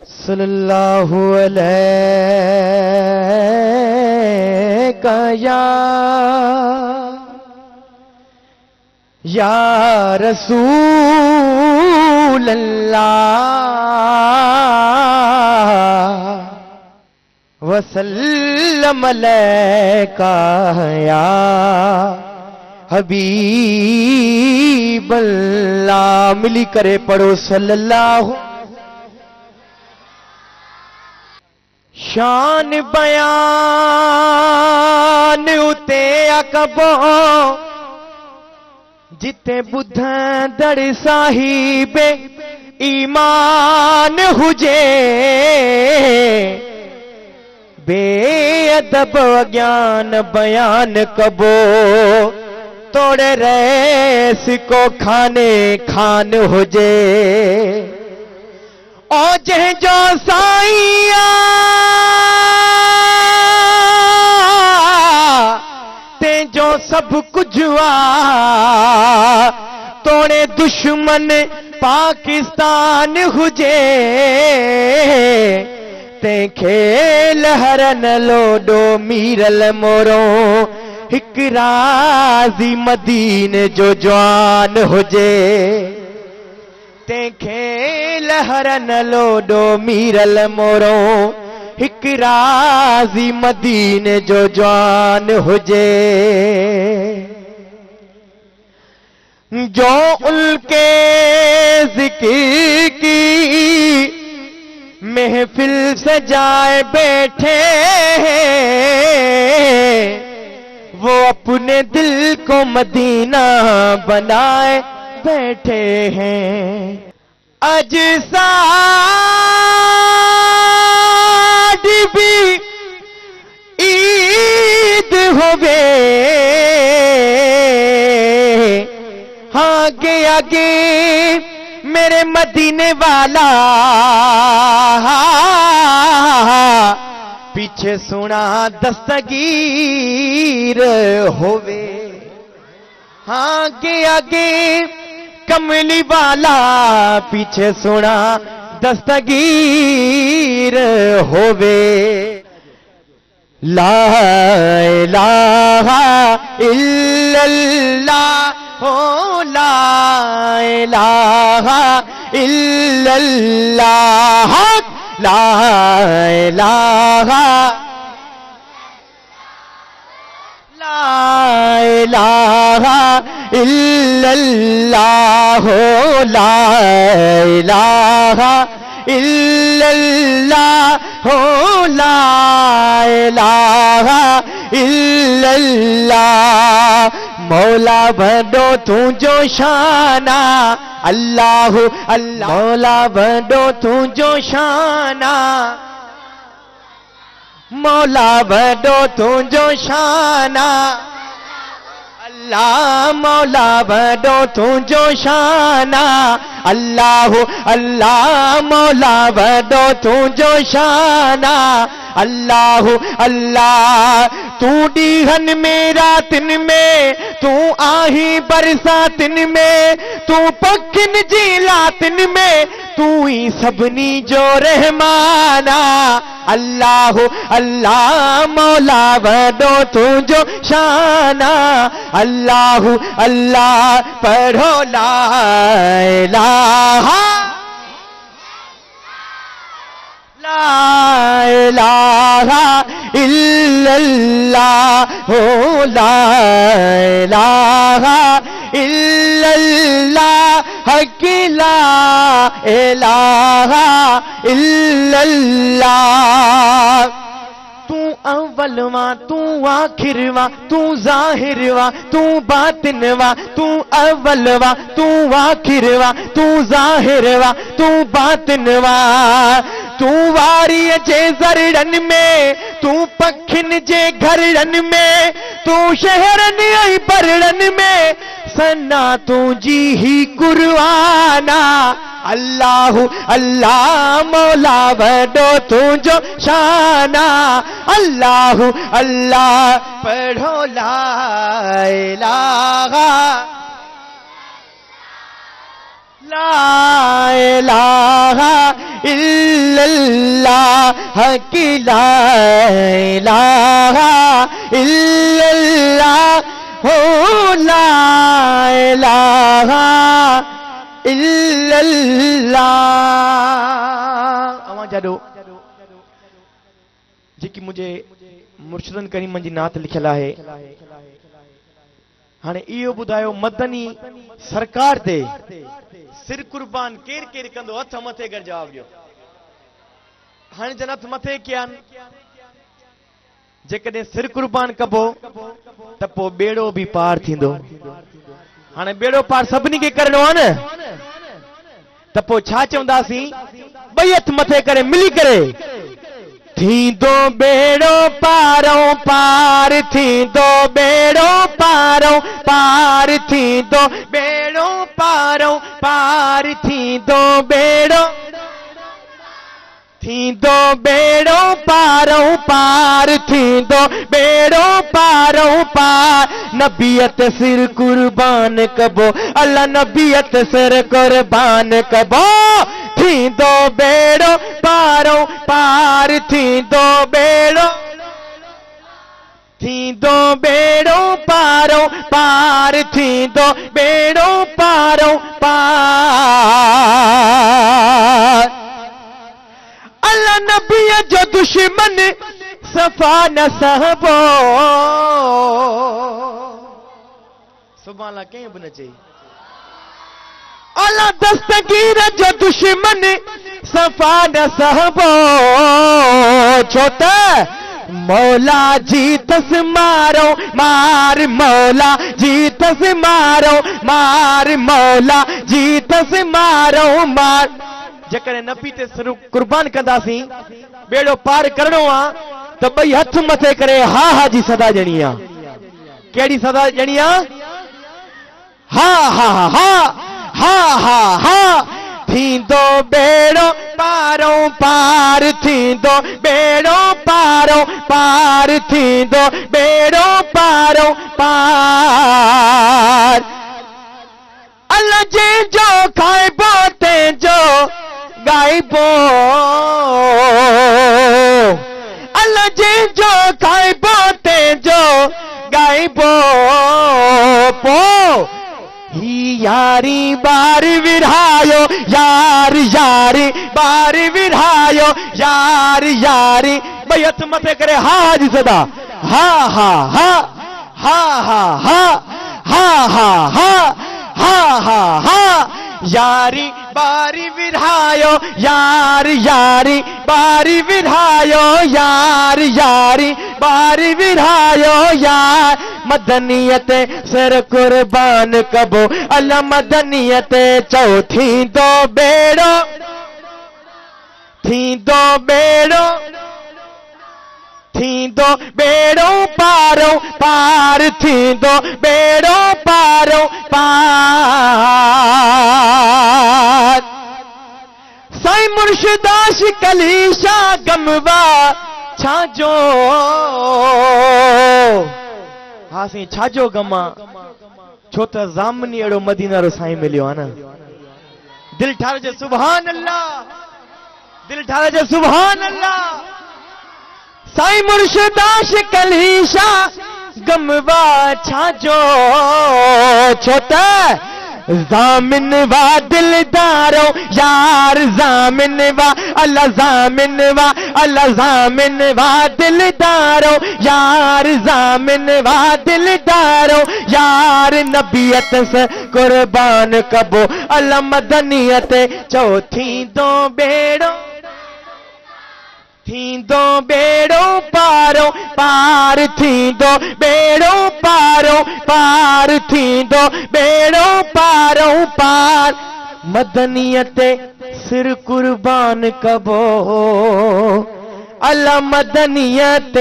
सल्लल्लाहु अलैका या रसूल अल्लाह वसल्लम अलैका या हबीब अल्लाह। मिली करे पढ़ो सल्लल्लाहु। शान बयान उते अकबो जिते बुधंदड़ साहिबे ईमान हुजे, बेअदब ज्ञान बयान कबो तोड़े रैस को खाने खान हुजे। ओ जंहिंजो साईं तेजो सब कुछ आ, तोड़े दुश्मन पाकिस्तान हुजे, तंहिंखे लहरन लोडो मीरल मोरो हिक राज़ी मदीने जो जवान हुजे, तंहिंखे लहरन लोडो मीरल मोरो हिक राज़ी मदीने जो जवान हुजे। जो उनके जिक्र की महफिल सजाए बैठे, वो अपने दिल को मदीना बनाए बैठे हैं। अज साड़ी भी ईद होवे, आगे आगे मेरे मदीने वाला, पीछे सुना दस्तगीर होवे, आगे आगे कमली वाला, पीछे सुना दस्तगीर होवे। ला इलाहा इल्लल्लाह हो, ला इलाहा इल्लल्लाह, ला इलाहा ला इलाहा इल्लल्लाह, ला इलाहा इल्लल्लाह, ला इलाहा इल्लल्लाह। मौला बड़ो तुझो शाना अल्लाह अल्लाह, मौला बड़ो तुझो शाना, मौला बड़ो तुझो शाना अल्लाह, मौला बड़ो तुझो शाना अल्लाह अल्लाह, मौला बड़ो तुझो शाना अल्लाह अल्लाह। तू डीहन में रातिन में, तू आही बरसातिन में, तू पखिन जी लातिन में, तू ही सबनी जो रहमाना अल्लाह अल्लाह, मौला बड़ो तुझो शाना अल्लाह अल्लाह। पढ़ो ला इलाहा ला इलाहा इल्लल्लाह हो, ला इलाहा इल्लल्लाह, हक ला इलाहा इल्लल्लाह। तू अव्वलवा, तू आखिरवा, तू जाहिरवा, तू बातिनवा, तू अव्वलवा, तू आखिरवा, तू जाहिरवा, तू बातिनवा। तू वारी जे ज़रड़न में, तू पखिन जे घरड़न में, तू शहरन ऐं परड़न में, सना तुझी ही कुर्बाना अल्लाह अल्लाह, मौला बड़ो तुझो शाना अल्लाह अल्लाह। पढ़ो ला इलाहा ला इलाहा इल्लल्लाह इल्लल्लाह की ला इलाहा इल्लल्लाह हो ला इलाहा इल्लल्लाह। अवां जाॾो जेकी मुझे मुर्शिदन करीमन जी नात लिखियल आहे। हाणे इहो ॿुधायो मदनी सरकार ते सिर कुर्बान केर केर कंदो? हथ मथे कर जवाब ॾियो। हाणे जन हथ मथे कया आहिनि। जेकॾहिं सिर कुर्बान कबो त पोइ बेड़ो बि पार थींदो। हाणे बेड़ो पार सभिनी खे करणो आहे न, त पोइ छा चवंदासीं? ॿई हथ मथे करे मिली करे थींदो बेड़ो पारों पार थींदो बेड़ो पारों पार थींदो बेड़ो पारों पार थींदो बेड़ो थींदो बेड़ो पारों पार थींदो बेड़ो पारों पार। नबीयत सिर कुर्बान कबो अल्लाह नबीयत सिर कुर्बान कबो थींदो बेड़ो पारों पार थींदो बेड़ो पारों पार थींदो बेड़ो पारों पार। अल्लाह नबी जो दुश्मन सफ़ा न सहबो। सुभान अल्लाह कंहिं बि न चई। अल्लाह दस्तगीर जो दुश्मन सफ़ा न सहबो। छो त मौला जीतस मारो मार मौला जीतस मारो मार मौला जीतस मारो मार। जेकॾहिं नबी ते सिर कुर्बान कंदासीं बेड़ो पार करणो आहे त ॿई हथ मथे करे हा हा जी सदा ॾियणी आहे। कहिड़ी सदा ॾियणी आहे? हा हा हा हा हा हा। थींदो बेड़ो पारों पार थींदो बेड़ो पारों पार थींदो बेड़ो पारों पार। अल्लाह जंहिंजो खाइबो तंहिंजो गाइबो। अल्लाह जंहिंजो खाइबो तंहिंजो गाइबो। पो ही यारी बार विढ़ायो यार यारी बार विढ़ायो यार यारी। ॿई हथ मथे करे हा जी सदा हा हा हा हा हा हा हा हा हा हा हा हा। यारी बारी विढ़ायो यार यारी बारी विढ़ायो यार यारी बारी विढ़ायो यार। मदनियत सिर कुर्बान कबो अल्लाह मदनियत चो थींदो बेड़ो थींदो बेड़ो पारों पार थींदो बेड़ो पारों पार। साईं मुर्शिदाश कलीशा गमवा छाजो। हाँ साईं छाजो गमा छो त ज़ामनी अहिड़ो मदीना रो साईं मिलियो आहे न। दिल ठारजे सुभान अल्लाह दिल ठारजे सुभान अल्लाह। साईं मुर्शिदाश कलीशा गमवा छाजो। छो त ज़ामिन वा दिलदारो यार ज़ामिन वा अल्लाह ज़ामिन वा अल्लाह ज़ामिन वा दिलदारो यार ज़ामिन वा दिलदारो यार। नबीयत से कुर्बान कबो अल्लाह मदनियत चो थींदो बेड़ो पारो पार थींदो बेड़ो पारो पार थींदो बेड़ो पारो पार। मदनियत सिर कुर्बान कबो अल्लाह मदनियत